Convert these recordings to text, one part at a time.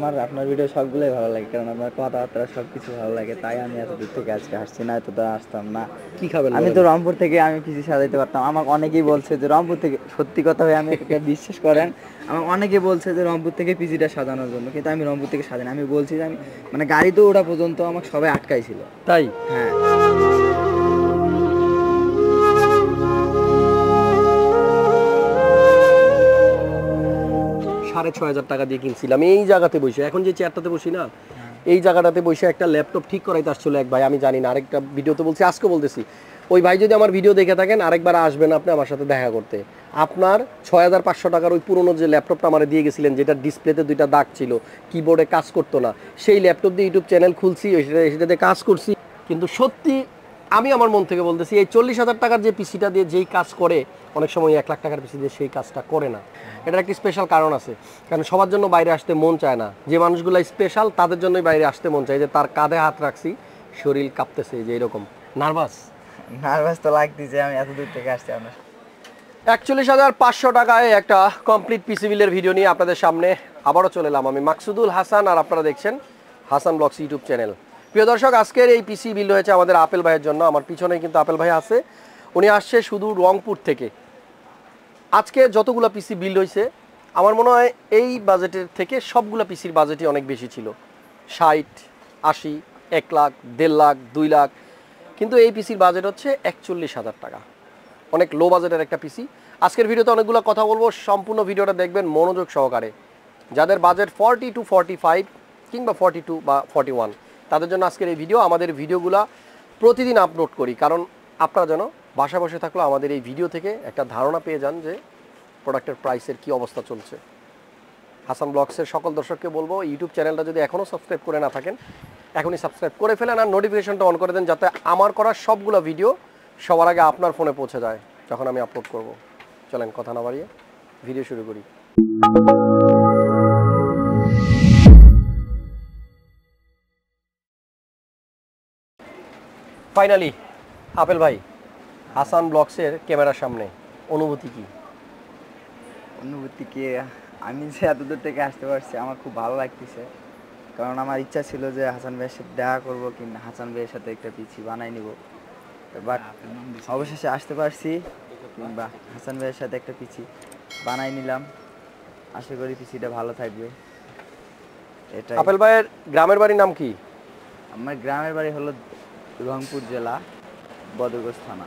আমার আপনার ভিডিও সবগুলোই ভালো লাগে, কারণ আমার কথাবার্তা সবকিছু ভালো লাগে, তাই আমি এত দূর থেকে আজকে আসছি, না এত দূর আসতাম না। কি খাবেন? আমি তো রংপুর থেকে আমি পিসি সাজাইতে পারতাম। আমাকে অনেকেই বলছে যে রংপুর থেকে, সত্যি কথা হয়ে আমি এটা বিশ্বাস করেন, আমাকে অনেকে বলছে যে রংপুর থেকে পিসিটা সাজানোর জন্য, কিন্তু আমি রংপুর থেকে সাজাই না। আমি বলছি যে আমি মানে গাড়িতে ওঠা পর্যন্ত আমাকে সবাই আটকাইছিল। তাই? হ্যাঁ। 6,500 টাকা দিয়ে কিনছিলাম এই জায়গাতে বসে। এখন যে চেয়ারটাতে বসি না, এই জায়গাটাতে বসে একটা ল্যাপটপ ঠিক করাইতে আসছিল এক ভাই, আমি জানি না, আরেকটা ভিডিওতে বলছি, আজকে বলতেছি। ওই ভাই যদি আমার ভিডিও দেখে থাকেন, আরেকবার আসবেন আপনি আমার সাথে দেখা করতে। আপনার 6,500 টাকার ওই পুরোনো যে ল্যাপটপটা আমার দিয়ে গেছিলেন, যেটা ডিসপ্লেতে 2টা দাগ ছিল, কিবোর্ডে কাজ করতো না, সেই ল্যাপটপ দিয়ে ইউটিউব চ্যানেল খুলছি, সেটাতে কাজ করছি। কিন্তু সত্যি আমি আমার মন থেকে বলতেছি, এই 40,000 টাকার যে পিসিটা দিয়ে যেই কাজ করে, অনেক সময় 1 লাখ টাকার পিসি দিয়ে সেই কাজটা করে না। এটার একটি স্পেশাল কারণ আছে, কারণ সবার জন্য বাইরে আসতে মন চায় না। যে মানুষগুলো স্পেশাল তাদের জন্যই বাইরে আসতে মন চায়। যে তার কাঁধে হাত রাখছি, শরীর কাঁপতেছে, যে এরকম নার্ভাস তো লাগতেছে, আমি এত দূর থেকে আসছি আপনার। 41,500 টাকায় একটা কমপ্লিট পিসি বিলের ভিডিও নিয়ে আপনাদের সামনে আবারও চলে এলাম। আমি মাকসুদুল হাসান, আর আপনারা দেখছেন হাসান ব্লগস ইউটিউব চ্যানেল। প্রিয় দর্শক, আজকের এই পিসি বিল হয়েছে আমাদের আপেল ভাইয়ের জন্য। আমার পিছনেই কিন্তু আপেল ভাই আছে, উনি আসছে শুধু রংপুর থেকে। আজকে যতগুলো পিসি বিল হয়েছে, আমার মনে হয় এই বাজেটের থেকে সবগুলো পিসির বাজেটই অনেক বেশি ছিল। 60, 80, 1 লাখ, 1.5 লাখ, 2 লাখ, কিন্তু এই পিসির বাজেট হচ্ছে 41,000 টাকা। অনেক লো বাজেটের একটা পিসি। আজকের ভিডিওতে অনেকগুলো কথা বলবো, সম্পূর্ণ ভিডিওটা দেখবেন মনোযোগ সহকারে। যাদের বাজেট 40 to 45 কিংবা 42 বা 41, তাদের জন্য আজকের এই ভিডিও। আমাদের ভিডিওগুলো প্রতিদিন আপলোড করি, কারণ আপনারা যেন বাসা বসে থাকলেও আমাদের এই ভিডিও থেকে একটা ধারণা পেয়ে যান যে প্রোডাক্টের প্রাইসের কী অবস্থা চলছে। হাসান ব্লগসের সকল দর্শককে বলবো, ইউটিউব চ্যানেলটা যদি এখনও সাবস্ক্রাইব করে না থাকেন, এখনই সাবস্ক্রাইব করে ফেলেন, আর নোটিফিকেশনটা অন করে দেন, যাতে আমার করা সবগুলো ভিডিও সবার আগে আপনার ফোনে পৌঁছে যায় যখন আমি আপলোড করব। চলেন কথা না বাড়িয়ে ভিডিও শুরু করি। ফাইনালি আপেল ভাই হাসান ব্লগসের ক্যামেরার সামনে, অনুভূতি কি? অনুভূতি কি, আমি যে এত দূর থেকে আসতে পারছি আমার খুব ভালো লাগতেছে। কারণ আমার ইচ্ছা ছিল যে হাসান ভাইয়ের সাথে দেখা করবো, কিংবা হাসান ভাইয়ের সাথে একটা পিসি বানাই নিব, বাট অবশেষে আসতে পারছি, কিংবা হাসান ভাইয়ের সাথে একটা পিসি বানাই নিলাম। আশা করি পিসিটা ভালো থাকবে। এটা আপেল ভাইয়ের গ্রামের বাড়ির নাম কি? আমার গ্রামের বাড়ি হলো রংপুর জেলা, বদরগঞ্জ থানা।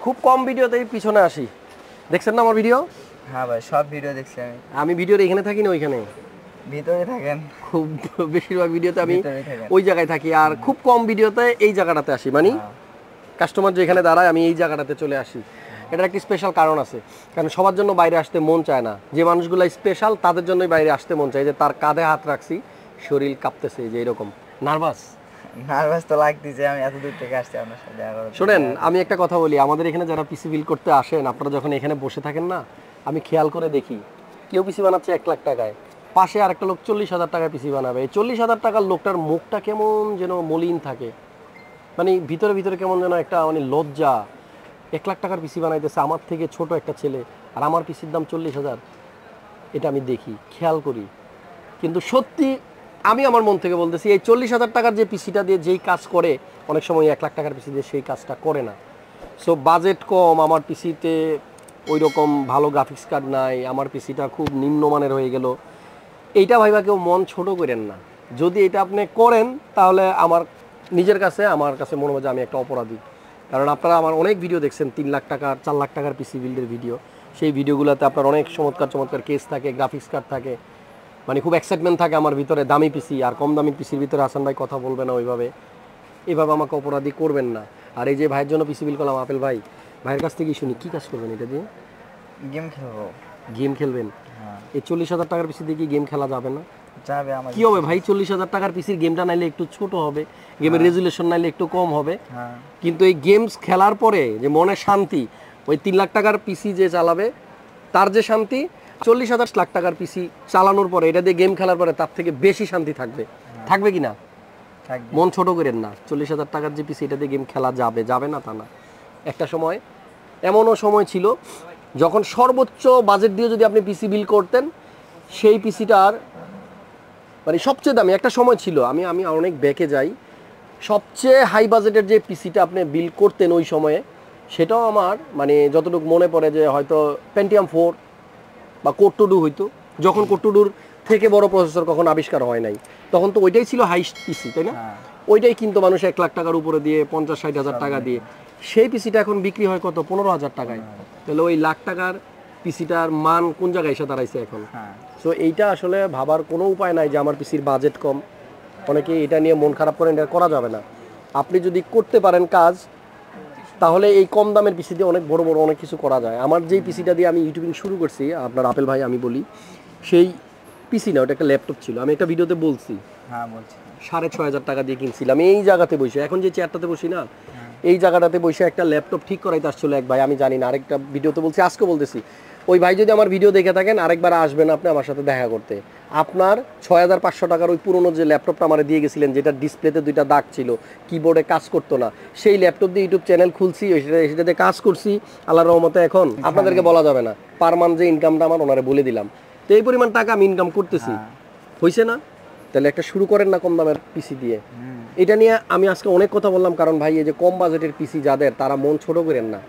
খুব কম ভিডিওতেই পিছনে আসি, দেখছেন না আমার ভিডিও? হ্যাঁ ভাই, সব ভিডিও দেখছি আমি। আমি ভিডিওর এখানে থাকি না ওইখানে, ভিতরে থাকেন? খুব বেশিরভাগ ভিডিওতে আমি ওই জায়গায় থাকি, আর খুব কম ভিডিওতে এই জায়গাটাতে আসি। মানে কাস্টমার যেখানে দাঁড়ায় আমি এই জায়গাটাতে চলে আসি। এটার একটি স্পেশাল কারণ আছে, কারণ সবার জন্য বাইরে আসতে মন চায় না। যে মানুষগুলো স্পেশাল তাদের জন্যই বাইরে আসতে মন চায়। যে তার কাঁধে হাত রাখছি, শরীর কাঁপতেছে, যে এরকম। নার্ভাস তো লাগতেছে, আমি এত দূর থেকে আসছি আপনার সাথে দেখা করতে। শোনেন, আমি একটা কথা বলি, আমাদের এখানে যারা পিসি বিল করতে আসেন, আপনারা যখন এখানে বসে থাকেন না, আমি খেয়াল করে দেখি কেউ পিসি বানাচ্ছে 1 লাখ টাকায়, পাশে আরেকটা লোক 40,000 টাকায় পিসি বানাবে। এই 40,000 টাকার লোকটার মুখটা কেমন যেন মলিন থাকে, মানে ভিতরে ভিতরে কেমন যেন একটা মানে লজ্জা। 1 লাখ টাকার পিসি বানাইতেছে আমার থেকে ছোট একটা ছেলে, আর আমার পিসির দাম 40,000। এটা আমি দেখি, খেয়াল করি। কিন্তু সত্যি আমি আমার মন থেকে বলতেছি, এই 40,000 টাকার যে পিসিটা দিয়ে যেই কাজ করে, অনেক সময় 1 লাখ টাকার পিসি দিয়ে সেই কাজটা করে না। সো বাজেট কম, আমার পিসিতে ওই রকম ভালো গ্রাফিক্স কার্ড নাই, আমার পিসিটা খুব নিম্নমানের হয়ে গেল, এইটা ভাইবা কেউ মন ছোট করেন না। যদি এটা আপনি করেন, তাহলে আমার কাছে মনে হয় যে আমি একটা অপরাধী। কারণ আপনারা আমার অনেক ভিডিও দেখছেন 3 লাখ টাকার 4 লাখ টাকার পিসি বিল্ডের ভিডিও। সেই ভিডিওগুলোতে আপনার অনেক চমৎকার কেস থাকে, গ্রাফিক্স কার্ড থাকে, মানে খুব এক্সাইটমেন্ট থাকে আমার ভিতরে। দামি পিসি আর কম দামি পিসির ভিতরে হাসান ভাই কথা বলবে না ওইভাবে, এভাবে আমাকে অপরাধী করবেন না। আর এই যে ভাইয়ের জন্য পিসি বিল করলাম, আপেল ভাই, ভাইয়ের কাছ থেকেই শুনি কী কাজ করবেন এটা দিয়ে? গেম খেলবো। গেম খেলবেন? এই 40,000 টাকার পিসি দিয়ে কি গেম খেলা যাবে না? যাবে। আমার কি হবে ভাই, 40,000 টাকার পিসির গেমটা নাইলে একটু ছোট হবে, গেমের রেজুলেশন নাইলে একটু কম হবে, কিন্তু এই গেমস খেলার পরে যে মনে শান্তি, ওই 3 লাখ টাকার পিসি যে চালাবে তার যে শান্তি, 40,000 লাখ টাকার পিসি চালানোর পরে, এটা দিয়ে গেম খেলার পরে তার থেকে বেশি শান্তি থাকবে। থাকবে কি না? মন ছোট করেন না। 40,000 টাকার যে পিসি, এটা দিয়ে গেম খেলা যাবে না তা না। একটা সময় এমনও সময় ছিল যখন সর্বোচ্চ বাজেট দিয়ে যদি আপনি পিসি বিল করতেন, সেই পিসিটার মানে সবচেয়ে দামি একটা সময় ছিল, আমি আমি অনেক ব্যাকে যাই, সবচেয়ে হাই বাজেটের যে পিসিটা আপনি বিল করতেন ওই সময়ে, সেটাও আমার মানে যতটুকু মনে পড়ে যে হয়তো পেন্টিয়াম 4 বা কোর টু ডু হইতো, যখন কোর টু ডুর থেকে বড় প্রসেসর কখন আবিষ্কার হয় নাই, তখন তো ওইটাই ছিল হাই পিসি, তাই না? ওইটাই কিন্তু মানুষ 1 লাখ টাকার উপরে দিয়ে 50-60 হাজার টাকা দিয়ে, সেই পিসিটা এখন বিক্রি হয় কত 15,000 টাকায়। তাহলে ওই লাখ টাকার পিসিটার মান কোন জায়গায় এসে দাঁড়াইছে এখন? সো এইটা আসলে ভাবার কোনো উপায় নাই যে আমার পিসির বাজেট কম। অনেকে এটা নিয়ে মন খারাপ করেন, এটা করা যাবে না। আপনি যদি করতে পারেন কাজ, তাহলে এই কম দামের পিসি দিয়ে অনেক বড় বড় অনেক কিছু করা যায়। আমার যেই পিসিটা দিয়ে আমি ইউটিউবিং শুরু করছি, আপনার আপেল ভাই আমি বলি, সেই পিসি না, ওটা একটা ল্যাপটপ ছিল। আমি একটা ভিডিওতে বলছি, হ্যাঁ বলছি, 6,500 টাকা দিয়ে কিনছিলাম এই জায়গাতে বসে। এখন যে চেয়ারটাতে বসি না, এই জায়গাটাতে বসে একটা ল্যাপটপ ঠিক করাইতে আসছিল এক ভাই, আমি জানি না, আরেকটা ভিডিওতে বলছি, আজকে বলতেছি। ওই ভাই যদি আমার ভিডিও দেখে থাকেন, আরেকবার আসবেন আপনি আমার সাথে দেখা করতে। আপনার 6,500 টাকার ওই পুরোনো যে ল্যাপটপটা আমার দিয়ে গেছিলেন, যেটা ডিসপ্লেতে 2টা দাগ ছিল, কিবোর্ডে কাজ করতো না, সেই ল্যাপটপ দিয়ে ইউটিউব চ্যানেল খুলছি, সেটাতে কাজ করছি আল্লাহর রহমতে। এখন আপনাদেরকে বলা যাবে না পার মান্থ যে ইনকামটা আমার, ওনারে বলে দিলাম। তো এই পরিমাণ টাকা আমি ইনকাম করতেছি, হয়েছে না? তাহলে একটা শুরু করেন না কম দামের পিসি দিয়ে। এটা নিয়ে আমি আজকে অনেক কথা বললাম, কারণ ভাই এই যে কম বাজেটের পিসি যাদের, তারা মন ছোট করেন না,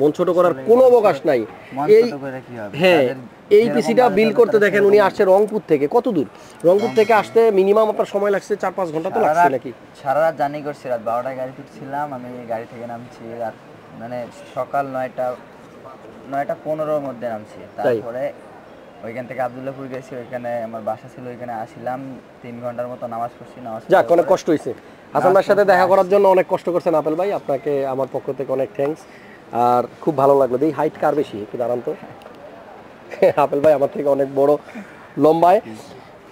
মন ছোট করার কোনো অবকাশ নাই। এই হ্যাঁ, এই পিসিটা বিল করতে দেখেন উনি আসছে রংপুর থেকে। কত দূর রংপুর থেকে আসতে? মিনিমাম আপনার সময় লাগছে 4-5 ঘন্টা তো লাগছে নাকি? সারা রাত জার্নি করছি, রাত 12টায় গাড়ি ফিরছিলাম, আমি গাড়ি থেকে নামছি রাত মানে সকাল 9টা 15-র মধ্যে নামছি। তারপরে ওইখান থেকে আব্দুল্লাহপুর গেছি, ওইখানে আমার বাসা ছিল, ওইখানে আসলাম 3 ঘন্টার মতো নামাজ পড়ছি। যাক, অনেক কষ্ট হয়েছে হাসান ভাইয়ের সাথে দেখা করার জন্য, অনেক কষ্ট করছেন আপেল ভাই, আপনাকে আমার পক্ষ থেকে অনেক থ্যাঙ্কস। আর খুব ভালো লাগলো। এই হাইট কার বেশি? একটু দাঁড়ান তো। আপেল ভাই আমার থেকে অনেক বড়, লম্বায়।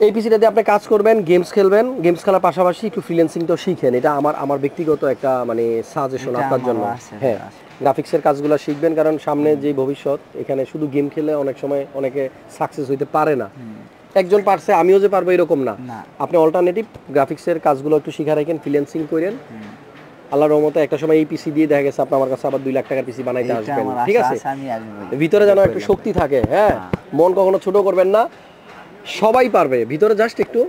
এই পিসিটা দিয়ে আপনি কাজ করবেন, গেমস খেলবেন, গেমস খেলার পাশাপাশি একটু ফ্রিল্যান্সিংটাও শিখেন। এটা আমার ব্যক্তিগত একটা মানে সাজেশন আপনার জন্য। হ্যাঁ, গ্রাফিক্সের কাজগুলো শিখবেন, কারণ সামনে যে ভবিষ্যৎ, এখানে শুধু গেম খেলে অনেক সময় অনেকে সাকসেস হইতে পারে না। একজন পারছে, আমিও যে পারবো এরকম না। আপনি অল্টারনেটিভ গ্রাফিক্সের কাজগুলো একটু শিখা রাখেন, ফ্রিল্যান্সিং করেন। আল্লাহর রহমতে একটা সময় এই পিসি দিয়ে দেখা গেছে আপনি আমার কাছে আবার 2 লাখ টাকার পিসি বানাইতে আসবেন, ঠিক আছে? ভিতরে যেন একটু শক্তি থাকে, হ্যাঁ, মন কখনো ছোট করবেন না, সবাই পারবে, ভিতরে জাস্ট একটু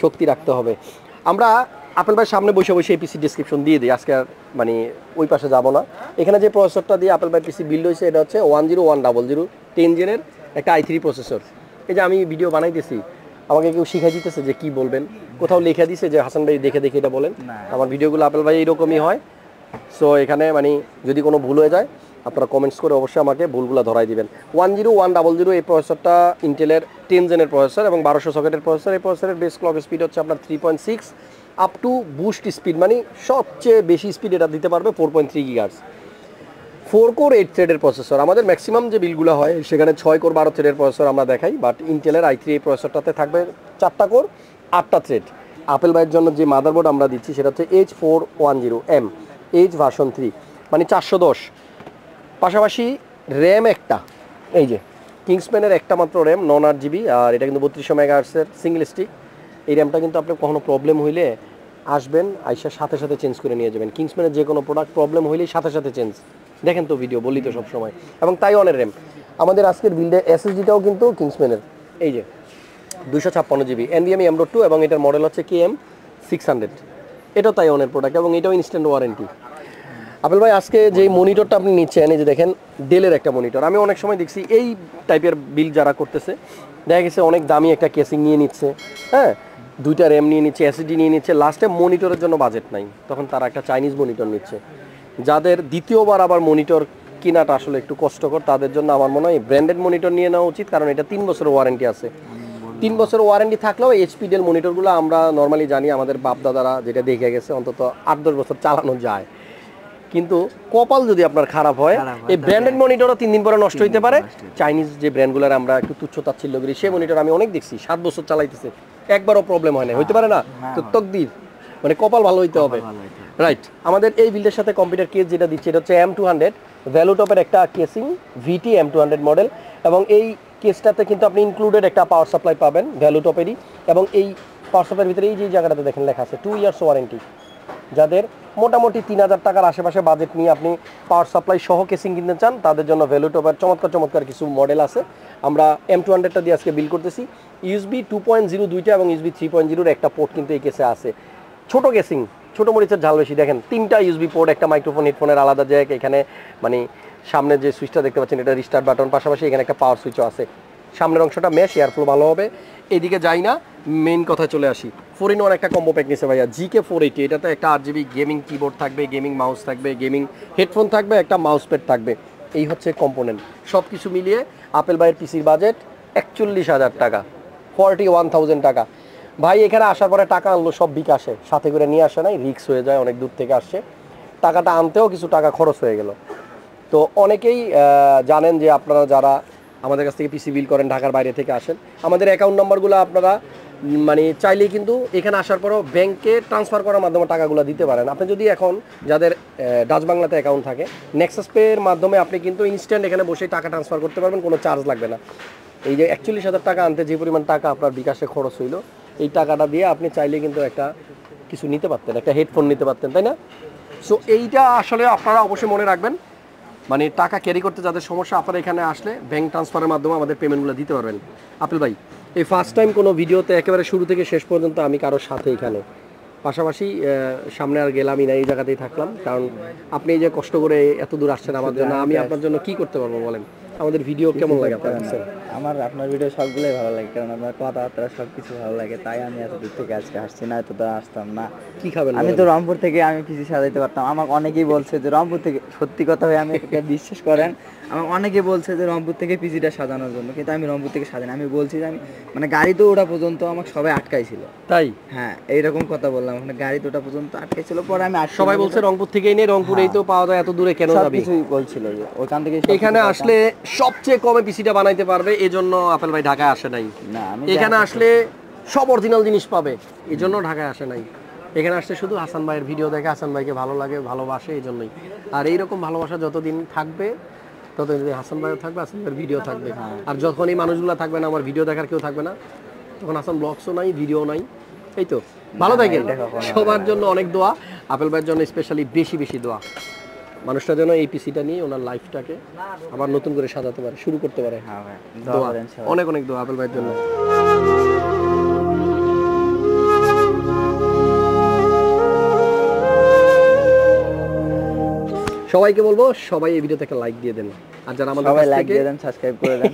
শক্তি রাখতে হবে। আমরা আপেল ভাইয়ের সামনে বসে বসে এই পিসি ডেসক্রিপশন দিয়ে দিই, আজকে আর মানে ওই পাশে যাব না। এখানে যে প্রসেসরটা দিয়ে আপেল ভাই পিসি বিল্ড হয়েছে, এটা হচ্ছে 10100 10 জেনের একটা i3 প্রসেসর। এই যে আমি ভিডিও বানাইতেছি, আমাকে কেউ শিখাই দিতেছে যে কি বলবেন, কোথাও লিখে দিছে যে হাসান ভাই দেখে দেখে এটা বলেন? আমার ভিডিওগুলো আপেল ভাই এইরকমই হয়। সো এখানে মানে যদি কোনো ভুল হয়ে যায়, আপনারা কমেন্টস করে অবশ্যই আমাকে ভুলগুলো ধরাই দিবেন। 10100 এই প্রসেসরটা ইন্টেলের 10 জেনের প্রসেসর এবং 1200 সকেটের প্রসেসর। এই প্রসেসরের বেস ক্লক স্পিড হচ্ছে আপনার 3.6, আপ টু বুস্ট স্পিড মানে সবচেয়ে বেশি স্পিড এটা দিতে পারবে 4.3 গিগাহার্টজ। 4 কোর 8 থ্রেডের প্রসেসর। আমাদের ম্যাক্সিমাম যে বিলগুলো হয় সেখানে 6 কোর 12 থ্রেডের প্রসেসর আমরা দেখাই, বাট ইন্টেলের i3 এই প্রসেসরটাতে থাকবে 4টা কোর 8টা থ্রেড। আপেল ভাইয়ের জন্য যে মাদারবোর্ড আমরা দিচ্ছি সেটা হচ্ছে H410M, H ভার্সন 3 মানে 410। পাশাপাশি র্যাম একটা, এই যে কিংসম্যানের একটা মাত্র র্যাম, 9-8 GB, আর এটা কিন্তু 3200 মেগাহার্টজের সিঙ্গেল স্টিক। এই র্যামটা কিন্তু আপনার কখনো প্রবলেম হইলে আসবেন, আইসার সাথে সাথে চেঞ্জ করে নিয়ে যাবেন। কিংসম্যানের যে কোনো প্রোডাক্ট প্রবলেম হইলেই সাথে সাথে চেঞ্জ, দেখেন তো ভিডিও, বলি তো সবসময়। এবং তাইওয়ানের র্যাম। আমাদের আজকের বিল্ডে এসএসডিটাও কিন্তু কিংসম্যানের, এই যে 256 GB NVMe M.2, এবং এটার মডেল হচ্ছে KM600। এটাও তাইওয়ানের প্রোডাক্ট এবং এটাও ইনস্ট্যান্ট ওয়ারেন্টি। আপেল ভাই আজকে যে মনিটরটা আপনি নিচ্ছেন, এই যে দেখেন ডেলের একটা মনিটর। আমি অনেক সময় দেখছি এই টাইপের বিল যারা করতেছে, দেখা গেছে অনেক দামি একটা কেসিং নিয়ে নিচ্ছে, হ্যাঁ, 2টা র্যাম নিয়ে নিচ্ছে, এসএসডি নিয়ে নিচ্ছে, লাস্টে মনিটরের জন্য বাজেট নাই, তখন তারা একটা চাইনিজ মনিটর নিচ্ছে। যাদের দ্বিতীয়বার আবার মনিটর কেনাটা আসলে একটু কষ্টকর, তাদের জন্য আমার মনে হয় ব্র্যান্ডেড মনিটর নিয়ে নেওয়া উচিত, কারণ এটা 3 বছরের ওয়ারেন্টি আছে। 3 বছরের ওয়ারেন্টি থাকলেও এইচপি ডেল মনিটরগুলো আমরা নর্মালি জানি, আমাদের বাপ দাদারা যেটা দেখে গেছে, অন্তত 8-10 বছর চালানো যায়। কিন্তু কপাল যদি আপনার খারাপ হয়, এই ব্র্যান্ডেড মনিটরও 3 দিন পরে নষ্ট হইতে পারে। চাইনিজ যে ব্র্যান্ডগুলোর আমরা একটু তুচ্ছ তাচ্ছিল্য করি, সেই মনিটর আমি অনেক দেখছি 7 বছর চালাইতেছে, একবারও প্রবলেম হয় না, হইতে পারে না। তো তকদির মানে কপাল ভালো হইতে হবে, রাইট? আমাদের এই বিল্ডের সাথে কম্পিউটার কেস যেটা দিচ্ছে, এটা হচ্ছে M200 ভ্যালুটপের একটা কেসিং, VT M200 মডেল, এবং এই কেসটাতে কিন্তু আপনি ইনক্লুডেড একটা পাওয়ার সাপ্লাই পাবেন ভ্যালুটপেরই। এবং এই পাওয়ার সাপ্লাইয়ের ভিতরে এই যে জায়গাটাতে দেখেন লেখা আছে 2 ইয়ার্স ওয়ারেন্টি, যাদের মোটামুটি 3000 টাকার আশেপাশে বাজেট নিয়ে আপনি পাওয়ার সাপ্লাই সহ কেসিং কিনতে চান, তাদের জন্য ভ্যালুটপের চমৎকার চমৎকার কিছু মডেল আছে। আমরা M200টা দিয়ে আজকে বিল করতেছি। ইউএসবি 2.0 দুইটা এবং ইউএসবি 3.0 একটা পোর্ট কিন্তু এই কেসে আছে। ছোট কেসিং, ছোট মরিচের ঝাল বেশি। দেখেন 3টা ইউএসবি পোর্ট, একটা মাইক্রোফোন, হেডফোনের আলাদা জ্যাক, এখানে মানে সামনে যে সুইচটা দেখতে পাচ্ছেন এটা রিস্টার্ট বাটন, পাশাপাশি এখানে একটা পাওয়ার সুইচও আছে। সামনের অংশটা মেশ, এয়ারফ্লো ভালো হবে। এইদিকে যাই না, মেইন কথায় চলে আসি। 4-in-1 একটা কম্বো প্যাক নিছে ভাইয়া, GK 480। এটাতে একটা 8GB গেমিং কিবোর্ড থাকবে, গেমিং মাউস থাকবে, গেমিং হেডফোন থাকবে, একটা মাউস প্যাড থাকবে। এই হচ্ছে কম্পোনেন্ট। সব কিছু মিলিয়ে আপেল ভাইয়ের পিসির বাজেট 41,000 টাকা, 41,000 টাকা। ভাই এখানে আসার পরে টাকা আনলো সব বিকাশে, সাথে করে নিয়ে আসে নাই, রিক্স হয়ে যায়, অনেক দূর থেকে আসছে, টাকাটা আনতেও কিছু টাকা খরচ হয়ে গেল। তো অনেকেই জানেন যে আপনারা যারা আমাদের কাছ থেকে পিসি বিল করেন, ঢাকার বাইরে থেকে আসেন, আমাদের অ্যাকাউন্ট নাম্বারগুলো আপনারা মানে চাইলেই কিন্তু এখানে আসার পরও ব্যাংকে ট্রান্সফার করার মাধ্যমে টাকাগুলো দিতে পারেন। আপনি যদি এখন যাদের ডাচ বাংলাতে অ্যাকাউন্ট থাকে, নেক্সাস পের মাধ্যমে আপনি কিন্তু ইনস্ট্যান্ট এখানে বসে টাকা ট্রান্সফার করতে পারবেন, কোনো চার্জ লাগবে না। এই যে 41,000 টাকা আনতে যে পরিমাণ টাকা আপনার বিকাশে খরচ হইল, এই টাকাটা দিয়ে আপনি চাইলে কিন্তু একটা কিছু নিতে পারতেন, একটা হেডফোন নিতে পারতেন, তাই না? সো এইটা আসলে আপনারা অবশ্যই মনে রাখবেন, মানে টাকা ক্যারি করতে যাদের সমস্যা, আপনারা এখানে আসলে ব্যাংক ট্রান্সফারের মাধ্যমে আমাদের পেমেন্টগুলো দিতে পারবেন। আপেল ভাই এই ফার্স্ট টাইম কোনো ভিডিওতে একেবারে শুরু থেকে শেষ পর্যন্ত আমি কারোর সাথে এখানে, পাশাপাশি সামনে আর গেলামই না, এই জায়গাতেই থাকলাম। কারণ আপনি এই যে কষ্ট করে এত দূর আসছেন আমার জন্য, আমি আপনার জন্য কি করতে পারবো বলেন? আমাদের ভিডিও কেমন লাগে আপনার কাছে? আমার আপনার ভিডিও সবগুলোই ভালো লাগে, কারণ আপনার কথাবার্তা সব কিছু ভালো লাগে, তাই আমি এত দূর থেকে আজকে আসছি, না এত দূর আসতাম না। কি খাবেন? আমি তো রংপুর থেকে আমি পিসি সাজাইতে পারতাম। আমাকে অনেকেই বলছে যে রংপুর থেকে, সত্যি কথা হয় আমি এটা বিশ্বাস করেন, আমাকে অনেকে বলছে যে রংপুর থেকে পিসিটা সাজানোর জন্য, কিন্তু আমি রংপুর থেকে সাজাই। আমি বলছি যে আমি মানে গাড়িতে ওঠা পর্যন্ত আমাকে সবাই আটকাইছিল। তাই? হ্যাঁ, এইরকম কথা বললাম, মানে গাড়িতে ওঠা পর্যন্ত আটকাইছিল। পরে আমি সবাই বলছে রংপুর থেকেই নেই, রংপুরেই তো পাওয়া যায়, এত দূরে কেন যাবি? কিছুই বলছিল যে ওখান থেকে এখানে আসলে সবচেয়ে কমে পিসিটা বানাইতে পারবে, এজন্য আপেল ভাই ঢাকায় আসে নাই। না, আমি এখানে আসলে সব অরিজিনাল জিনিস পাবে, এজন্য ঢাকায় আসে নাই। এখানে আসলে শুধু হাসান ভাইয়ের ভিডিও দেখে, হাসান ভাইকে ভালো লাগে, ভালোবাসে, এই জন্যই। আর এইরকম ভালোবাসা যতদিন থাকবে, ততদিন হাসান ভাইও থাকবে, হাসান ভাইয়ের ভিডিও থাকবে। আর যখন এই মানুষগুলো থাকবে না, আমার ভিডিও দেখার কেউ থাকবে না, তখন হাসান ব্লগসও নাই, ভিডিও নাই। এই তো, ভালো থাকেন। সবার জন্য অনেক দোয়া, আপেল ভাইয়ের জন্য স্পেশালি বেশি বেশি দোয়া। মানুষটা যেন এই পিসিটা নিয়ে ওনার লাইফটাকে আবার নতুন করে সাজাতে পারে, শুরু করতে পারে। হ্যাঁ ভাই, দোয়া, অনেক অনেক দোয়া আপেল ভাইয়ের জন্য। সবাইকে বলবো, সবাই এই ভিডিওতে একটা লাইক দিয়ে দেন। আর যারা আমাদের সবাই কাছ লাইক থেকে দিয়ে দেন, সাবস্ক্রাইব করে দেন।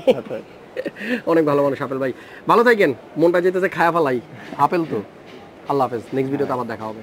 অনেক ভালো মানুষ আপেল ভাই, ভালো থাকেন। মনটা যেতেছে খায়া ফেলাই আপেল তো। আল্লাহ হাফেজ, নেক্সট ভিডিওতে আবার দেখা হবে।